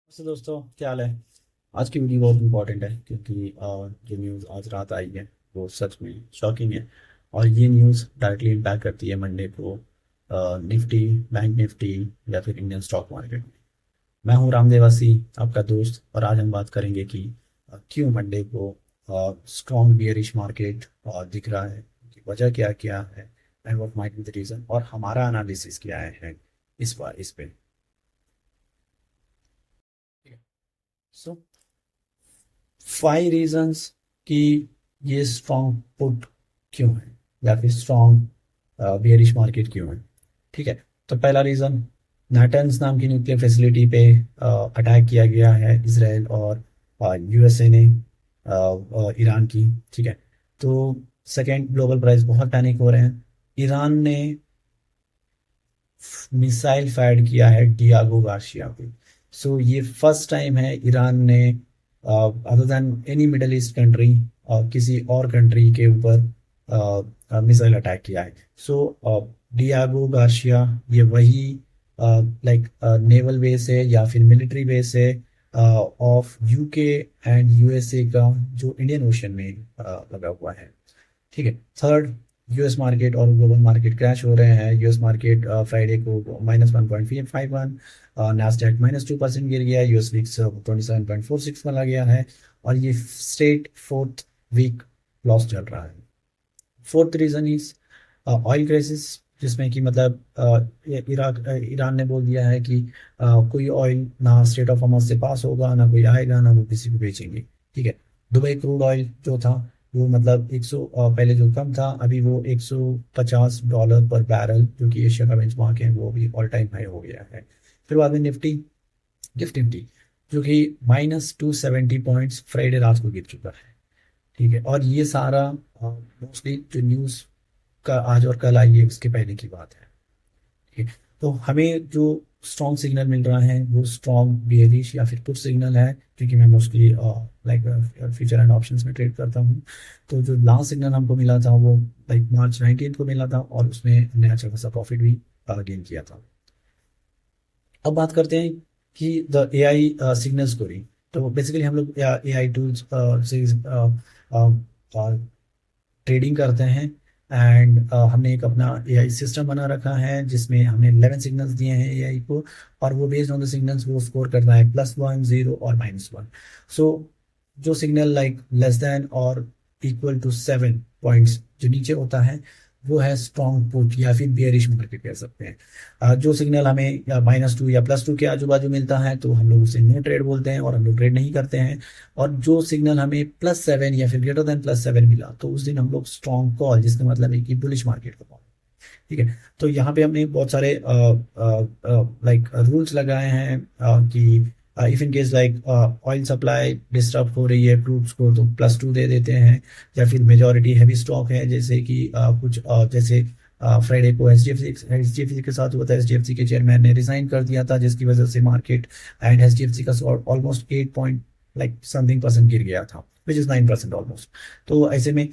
वैसे दोस्तों क्या हाल है। आज की वीडियो बहुत इंपॉर्टेंट है क्योंकि जो न्यूज़ आज रात आई है वो सच में शॉकिंग है। और ये न्यूज़ डायरेक्टली इम्पैक्ट करती है मंडे को निफ्टी, बैंक निफ्टी या फिर इंडियन स्टॉक मार्केट में। मैं हूँ रामदेवासी, आपका दोस्त, और आज हम बात करेंगे कि क्यों मंडे को स्ट्रॉन्ग बियरिश मार्केट दिख रहा है, कि वजह क्या क्या है and what might be the reason, और हमारा एनालिसिस क्या है इस बार इस पे। सो 5 रीजंस कि ये स्ट्रॉन्ग पुट क्यों है या फिर स्ट्रॉन्ग बेयरिश मार्केट क्यों है। ठीक है। तो पहला रीजन, नाटन्स नाम की न्यूक्लियर फैसिलिटी पे अटैक किया गया है इसराइल और यूएसए ने, ईरान की। ठीक है। तो सेकेंड, ग्लोबल प्राइस बहुत पैनिक हो रहे हैं। ईरान ने मिसाइल फायर किया है डियागो गार्शिया पे। सो ये फर्स्ट टाइम है ईरान ने other than any middle east country किसी और कंट्री के ऊपर मिसाइल अटैक किया है। सो डियागो गार्शिया ये वही लाइक नेवल बेस है या फिर मिलिट्री बेस है ऑफ यूके एंड यूएसए का, जो इंडियन ओशन में लगा हुआ है। ठीक है। थर्ड, यूएस मार्केट और ग्लोबल मार्केट क्रैश हो रहे हैं। यूएस मार्केट फ्राइडे को -1.51, नास्डैक -2% गिर गया, यूएस विक्स 27.46 में गया है, और ये स्ट्रेट फोर्थ वीक लॉस चल रहा है। Fourth reason is oil crisis, जिसमें कि मतलब ईरान ने बोल दिया है कि कोई ऑयल ना स्ट्रेट ऑफ हॉर्मुज से पास होगा, ना कोई आएगा, ना वो किसी को बेचेंगे। ठीक है। दुबई क्रूड ऑयल जो था वो मतलब 100, पहले जो कम था अभी वो $150 पर बैरल, जो कि एशिया का बेंचमार्क है, वो भी ऑल टाइम हाई हो गया है। फिर बाद में निफ्टी, गिफ्ट निफ्टी, जो कि -270 पॉइंट्स फ्राइडे रात को गिर चुका है। ठीक है। और ये सारा मोस्टली जो न्यूज़ का आज और कल आई है उसके पहले की बात है। ठीक है। तो हमें जो स्ट्रॉन्ग सिग्नल मिल रहा है वो स्ट्रॉन्ग बियरिश या फिर पुट सिग्नल है, क्योंकि मैं mostly like future and options में ट्रेड करता हूँ। तो जो लास्ट सिग्नल हमको मिला था वो लाइक मार्च 19 को मिला था, और उसमें हमने अच्छा खासा प्रॉफिट भी गेन किया था। अब बात करते हैं कि the A I signal scoring. तो बेसिकली हम लोग ए आई टूल्स से ट्रेडिंग करते हैं। एंड हमने एक अपना एआई सिस्टम बना रखा है जिसमें हमने 11 सिग्नल्स दिए हैं एआई को, और वो बेस्ड ऑन द सिग्नल्स वो स्कोर करता है +1, 0 और -1। सो जो सिग्नल लाइक लेस देन और इक्वल टू 7 पॉइंट्स जो नीचे होता है वो है स्ट्रॉन्ग पुट या फिर बियरिश मार्केट कह सकते हैं। जो सिग्नल हमें या -2 या +2 के आजू बाजू मिलता है तो हम लोग उसे नो ट्रेड बोलते हैं और हम लोग ट्रेड नहीं करते हैं। और जो सिग्नल हमें +7 या फिर ग्रेटर देन +7 मिला तो उस दिन हम लोग स्ट्रॉन्ग कॉल, जिसका मतलब है कि बुलिश मार्केट का कॉल। ठीक है। तो यहाँ पे हमने बहुत सारे लाइक रूल्स लगाए हैं कि if in case like oil supply disturb हो रही है क्रूड को तो +2 दे देते हैं, या फिर मेजोरिटी हैवी स्टॉक है जैसे कि कुछ जैसे फ्राइडे को एच डी एफ सी के साथ हुआ था। एच डी एफ सी के चेयरमैन ने रिजाइन कर दिया था, जिसकी वजह से market and H D F C का almost 8 point like something percent गिर गया था, विच इज़ 9% ऑलमोस्ट। तो ऐसे में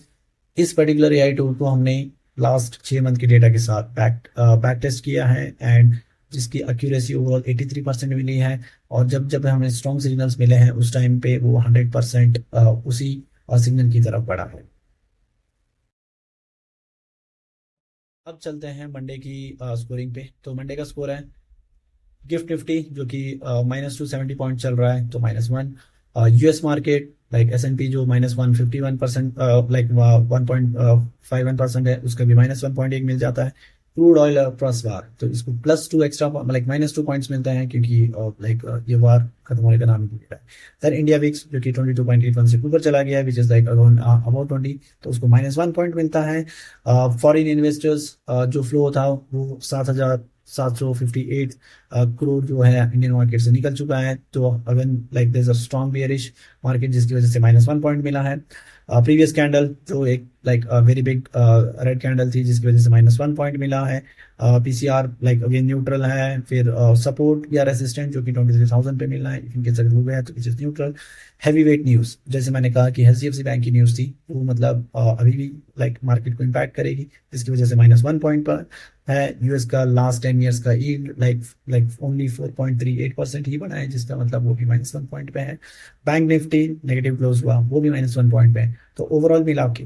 इस पर्टिकुलर एआई टूल को हमने लास्ट 6 मंथ के डेटा के साथ बैक टेस्ट किया है, एंड जिसकी एक्यूरेसी ओवरऑल 83% मिली है। और जब जब हमें स्ट्रॉन्ग सिग्नल्स मिले हैं उस टाइम पे वो 100% उसी सिग्नल की तरफ बढ़ा है। अब चलते हैं मंडे की स्कोरिंग पे। तो मंडे का स्कोर है गिफ्ट निफ्टी, जो कि -270 पॉइंट चल रहा है तो -1। यूएस मार्केट लाइक S&P जो -151%, लाइक 1.51% है, उसका भी -1.1 मिल जाता है। क्रूड ऑयल प्लस वार, तो इसको +2 एक्स्ट्रा लाइक -2 पॉइंट्स मिलते हैं क्योंकि लाइक ये वार खत्म होने का नाम ही नहीं ले रहा है। फिर इंडिया विक्स जो कि 22.81 से ऊपर चला गया है, which is like around about 20, तो उसको -1 पॉइंट मिलता है। फॉरेन इन्वेस्टर्स जो फ्लो था वो 7,758 करोड़ जो है इंडियन मार्केट से निकल चुका है। तो again like there is a strong bearish market, जिसकी वजह से -1 पॉइंट मिला है। प्रीवियस कैंडल जो एक like very big red candle थी, जिसकी वजह से -1 पॉइंट मिला है। पीसीआर लाइक अगेन न्यूट्रल है। फिर सपोर्ट या रेसिस्टेंट जो कि 23,000 पे मिलना है, इनके अगर हो गया तो it is neutral. Heavy weight news, जैसे मैंने कहा कि एचडीएफसी बैंक की न्यूज़ थी, वो मतलब अभी भी लाइक मार्केट को इम्पैक्ट करेगी, जिसकी वजह से -1 पॉइंट पर है। यूएस का लास्ट 10 ईयर्स का यील्ड लाइक लाइक ओनली 4.38% ही बढ़ा है, जिसका मतलब वो भी -1 पॉइंट पे है। बैंक निफ्टी नेगेटिव क्लोज हुआ, वो भी -1 पॉइंट पे है। तो ओवरऑल मिला के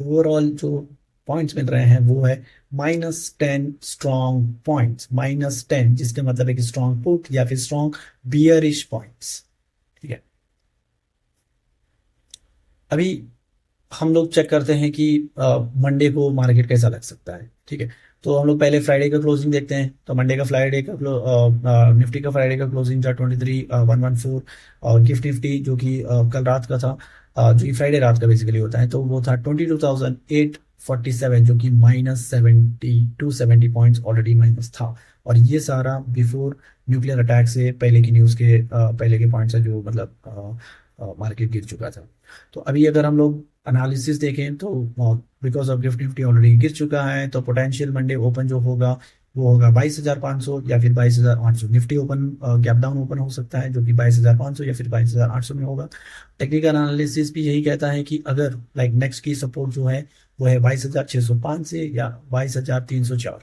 ओवरऑल जो पॉइंट्स मिल रहे हैं वो है -10 स्ट्रॉन्ग पॉइंट्स, -10, जिसका मतलब है कि स्ट्रॉन्ग पुट या फिर स्ट्रॉन्ग बियरिश पॉइंट्स। ठीक है, अभी हम लोग चेक करते हैं कि मंडे को मार्केट कैसा लग सकता है। ठीक है, तो हम लोग पहले फ्राइडे का क्लोजिंग देखते हैं। तो मंडे का फ्राइडे का निफ्टी का फ्राइडे का क्लोजिंग था 23,114, और गिफ्ट निफ्टी जो कि कल रात का था, जो कि फ्राइडे रात का बेसिकली होता है, तो वो था 22,847, जो कि -70 पॉइंट्स ऑलरेडी माइनस था। और ये सारा बिफोर न्यूक्लियर अटैक से पहले की न्यूज़ के पहले के पॉइंट्स है, जो मतलब मार्केट गिर चुका था। तो अभी अगर हम लोग एनालिसिस देखें तो because of gift Nifty already गिर चुका है, तो पोटेंशियल मंडे ओपन जो होगा वो होगा 22,500 या फिर 22,800। Nifty open gap down open हो सकता है, जो कि 22,500 या फिर 22,800 में होगा। टेक्निकल एनालिसिस भी यही कहता है कि अगर लाइक नेक्स्ट की सपोर्ट जो है वो है 22,605 से या 22,304,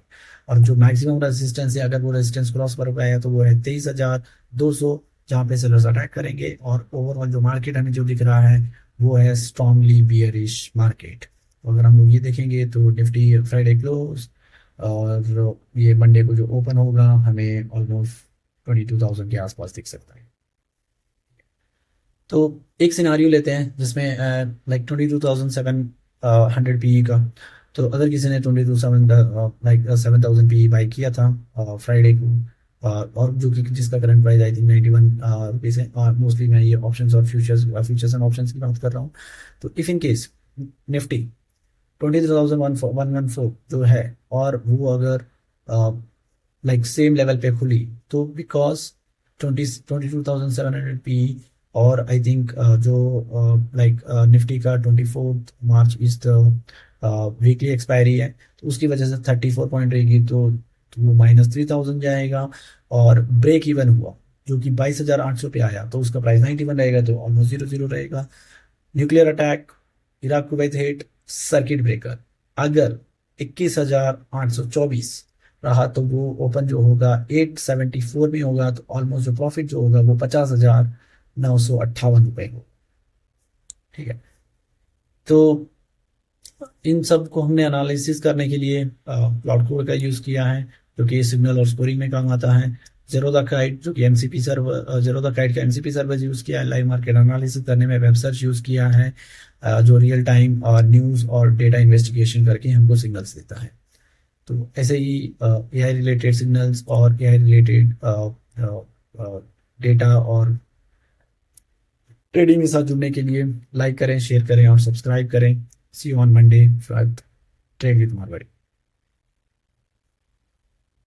और जो मैक्सिमम रेजिस्टेंस है, अगर वो रेजिस्टेंस क्रॉस कर पाया तो वो है 23,200, जहाँ पे सेलर्स अटैक करेंगे। और ओवरऑल जो मार्केट हमें जो दिख रहा है वो है स्ट्रांगली बियरिश मार्केट। तो अगर हम लोग ये देखेंगे तो निफ्टी फ्राइडे क्लोज और ये मंडे को जो ओपन होगा हमें ऑलमोस्ट 22,000 के आसपास दिख सकता है। तो एक सिनारियो लेते हैं जिसमें लाइक 22,700 पी का। तो अगर किसी ने 7,000 पी बाई किया था फ्राइडे को, और जो कि जिसका current price I think 91 rupees है, और मोस्टली मैं ये ऑप्शंस और फ्यूचर्स एंड ऑप्शंस की बात कर रहा हूँ। तो इफ़ इन केस निफ्टी 22,114 जो है, और वो अगर लाइक सेम लेवल पे खुली, तो बिकॉज 22,700 पी, और आई थिंक जो लाइक निफ्टी का 24 मार्च इज द वीकली एक्सपायरी है, तो उसकी वजह से 34 पॉइंट रहेगी, तो वो -3,000 जाएगा। और ब्रेक इवन हुआ जो कि 22,800 पे आया, तो उसका प्राइस 91 रहेगा, तो ऑलमोस्ट 0 रहेगा। Nuclear attack, Iraq Kuwait hit, circuit breaker, अगर 21,824 रहा तो वो ओपन जो होगा 874 में होगा, तो ऑलमोस्ट जो प्रॉफिट जो होगा वो 50,958 रुपए होगा। ठीक है, तो इन सब को हमने एनालिसिस करने के लिए क्लाउड कोड का यूज़ किया है, जो कि सिग्नल और स्कोरिंग में काम आता है। जेरोदा काइट जो कि एमसीपी सर्वर, जेरोदा काइट का एमसीपी सर्वर यूज़ किया है। लाइव मार्केट एनालिसिस करने में वेब सर्च यूज़ किया है, जो रियल टाइम न्यूज़ और डेटा इन्वेस्टिगेशन करके हमको सिग्नल्स देता है। तो ऐसे ही एआई रिलेटेड सिग्नल्स और एआई रिलेटेड डेटा और ट्रेडिंग के साथ जुड़ने के लिए लाइक करें, शेयर करें और सब्सक्राइब करें। See you on Monday for trade with Marwari.